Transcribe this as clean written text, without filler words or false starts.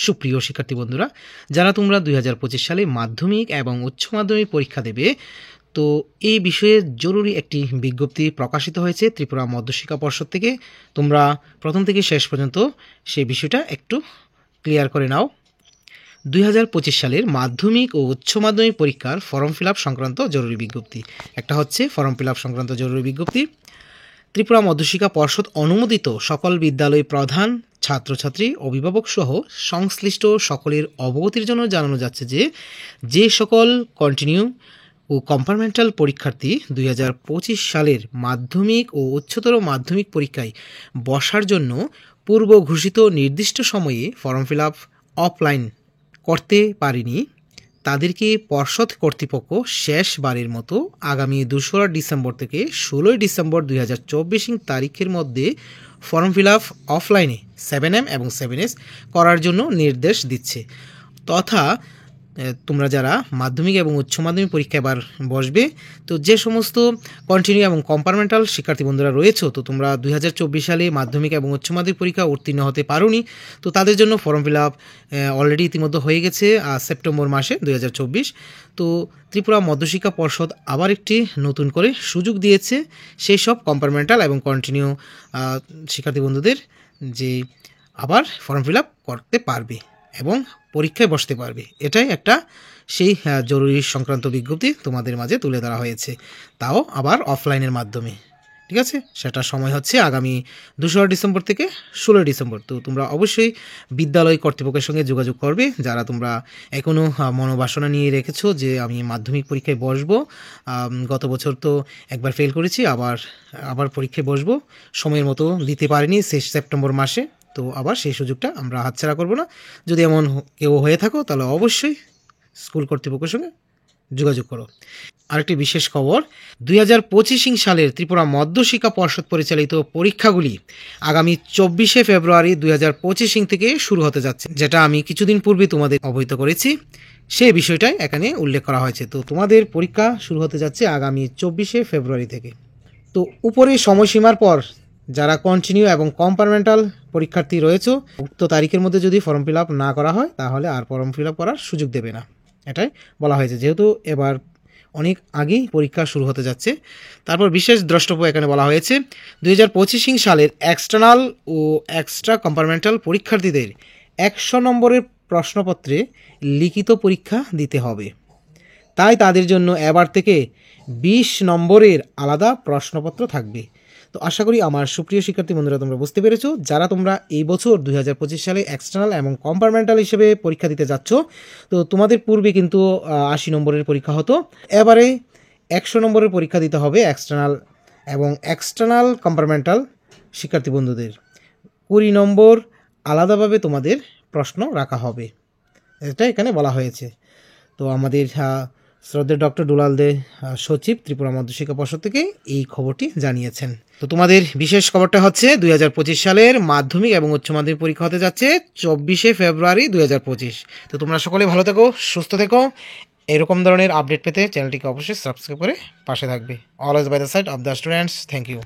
সুপ্রিয় শিক্ষার্থী বন্ধুরা, যারা তোমরা 2025 সালে মাধ্যমিক এবং উচ্চ মাধ্যমিক পরীক্ষা দেবে, তো এই বিষয়ে জরুরি একটি বিজ্ঞপ্তি প্রকাশিত হয়েছে ত্রিপুরা মধ্যশিক্ষা পর্ষদ থেকে। তোমরা প্রথম থেকে শেষ পর্যন্ত সেই বিষয়টা একটু ক্লিয়ার করে নাও। 2025 সালের মাধ্যমিক ও উচ্চ মাধ্যমিক পরীক্ষার ফর্ম ফিল আপ সংক্রান্ত জরুরি বিজ্ঞপ্তি। একটা হচ্ছে ফর্ম ফিল আপ সংক্রান্ত জরুরি বিজ্ঞপ্তি। ত্রিপুরা মধ্যশিক্ষা পর্ষদ অনুমোদিত সকল বিদ্যালয় প্রধান, ছাত্রছাত্রী, অভিভাবক সহ সংশ্লিষ্ট সকলের অবগতির জন্য জানানো যাচ্ছে যে সকল কন্টিনিউ ও কম্পার্টমেন্টাল পরীক্ষার্থী 2025 সালের মাধ্যমিক ও উচ্চতর মাধ্যমিক পরীক্ষায় বসার জন্য পূর্ব ঘোষিত নির্দিষ্ট সময়ে ফর্ম ফিল আপ অফলাইন করতে পারেনি, তাদেরকে পর্ষদ কর্তৃপক্ষ শেষবারের মতো আগামী 2রা ডিসেম্বর থেকে 16ই ডিসেম্বর 2024 তারিখের মধ্যে ফর্ম ফিল আপ অফলাইনে 7M এবং 7S করার জন্য নির্দেশ দিচ্ছে। তথা তোমরা যারা মাধ্যমিক এবং উচ্চ মাধ্যমিক পরীক্ষা এবার বসবে, তো যে সমস্ত কন্টিনিউ এবং কম্পার্টমেন্টাল শিক্ষার্থী বন্ধুরা রয়েছে, তো তোমরা 2024 সালে মাধ্যমিক এবং উচ্চ মাধ্যমিক পরীক্ষা উত্তীর্ণ হতে পারোনি, তো তাদের জন্য ফর্ম ফিল আপ অলরেডি ইতিমধ্যে হয়ে গেছে সেপ্টেম্বর মাসে 2024। তো ত্রিপুরা মধ্যশিক্ষা পর্ষদ আবার একটি নতুন করে সুযোগ দিয়েছে সেই সব কম্পার্টমেন্টাল এবং কন্টিনিউ শিক্ষার্থী বন্ধুদের, যে আবার ফর্ম ফিল আপ করতে পারবে এবং পরীক্ষায় বসতে পারবে। এটাই একটা সেই জরুরি সংক্রান্ত বিজ্ঞপ্তি তোমাদের মাঝে তুলে ধরা হয়েছে, তাও আবার অফলাইনের মাধ্যমে। ঠিক আছে, সেটার সময় হচ্ছে আগামী 2রা ডিসেম্বর থেকে 16ই ডিসেম্বর। তো তোমরা অবশ্যই বিদ্যালয় কর্তৃপক্ষের সঙ্গে যোগাযোগ করবে, যারা তোমরা এখনও মনোবাসনা নিয়ে রেখেছো যে আমি মাধ্যমিক পরীক্ষায় বসবো, গত বছর তো একবার ফেল করেছি, আবার পরীক্ষায় বসবো, সময়ের মতো দিতে পারিনি সেপ্টেম্বর মাসে, তো আবার সেই সুযোগটা আমরা হাতছাড়া করব না। যদি এমন কেউ হয়ে থাকো তাহলে অবশ্যই স্কুল কর্তৃপক্ষের সঙ্গে যোগাযোগ করো। আরেকটি বিশেষ খবর, 2025 সালের ত্রিপুরা মধ্যশিক্ষা পর্ষদ পরিচালিত পরীক্ষাগুলি আগামী 24শে ফেব্রুয়ারি 2025 থেকে শুরু হতে যাচ্ছে, যেটা আমি কিছুদিন পূর্বে তোমাদের অবহিত করেছি, সেই বিষয়টাই এখানে উল্লেখ করা হয়েছে। তো তোমাদের পরীক্ষা শুরু হতে যাচ্ছে আগামী 24শে ফেব্রুয়ারি থেকে। তো উপরে সময়সীমার পর যারা কন্টিনিউ এবং কম্পার্টমেন্টাল পরীক্ষার্থী রয়েছে, উক্ত তারিখের মধ্যে যদি ফর্ম ফিল আপ না করা হয় তাহলে আর ফর্ম ফিল আপ করার সুযোগ দেবে না, এটাই বলা হয়েছে, যেহেতু এবার অনেক আগেই পরীক্ষা শুরু হতে যাচ্ছে। তারপর বিশেষ দ্রষ্টব্য এখানে বলা হয়েছে 2025 সালের এক্সটার্নাল ও এক্সট্রা কম্পার্টমেন্টাল পরীক্ষার্থীদের 100 নম্বরের প্রশ্নপত্রে লিখিত পরীক্ষা দিতে হবে, তাই তাদের জন্য এবার থেকে 20 নম্বরের আলাদা প্রশ্নপত্র থাকবে। তো আশা করি আমার সুপ্রিয় শিক্ষার্থী বন্ধুরা তোমরা বুঝতে পেরেছো, যারা তোমরা এই বছর 2025 সালে এক্সটার্নাল এবং কম্পার্টমেন্টাল হিসেবে পরীক্ষা দিতে যাচ্ছ, তো তোমাদের পূর্বে কিন্তু 80 নম্বরের পরীক্ষা হতো, এবারে 100 নম্বরের পরীক্ষা দিতে হবে এক্সটার্নাল এবং এক্সটার্নাল কম্পার্টমেন্টাল শিক্ষার্থী বন্ধুদের। 20 নম্বর আলাদাভাবে তোমাদের প্রশ্ন রাখা হবে, এটা এখানে বলা হয়েছে। তো আমাদের শ্রদ্ধেয় ডক্টর দুলাল দে, সচিব ত্রিপুরা মধ্যশিক্ষা পর্ষদ থেকে এই খবরটি জানিয়েছেন। তো তোমাদের বিশেষ খবরটা হচ্ছে 2025 সালের মাধ্যমিক এবং উচ্চ মাধ্যমিক পরীক্ষা হতে যাচ্ছে 24শে ফেব্রুয়ারি 2025। তো তোমরা সকলে ভালো থেকো, সুস্থ থেকো। এরকম ধরনের আপডেট পেতে চ্যানেলটিকে অবশ্যই সাবস্ক্রাইব করে পাশে থাকবে। Always by the side of the students. Thank you.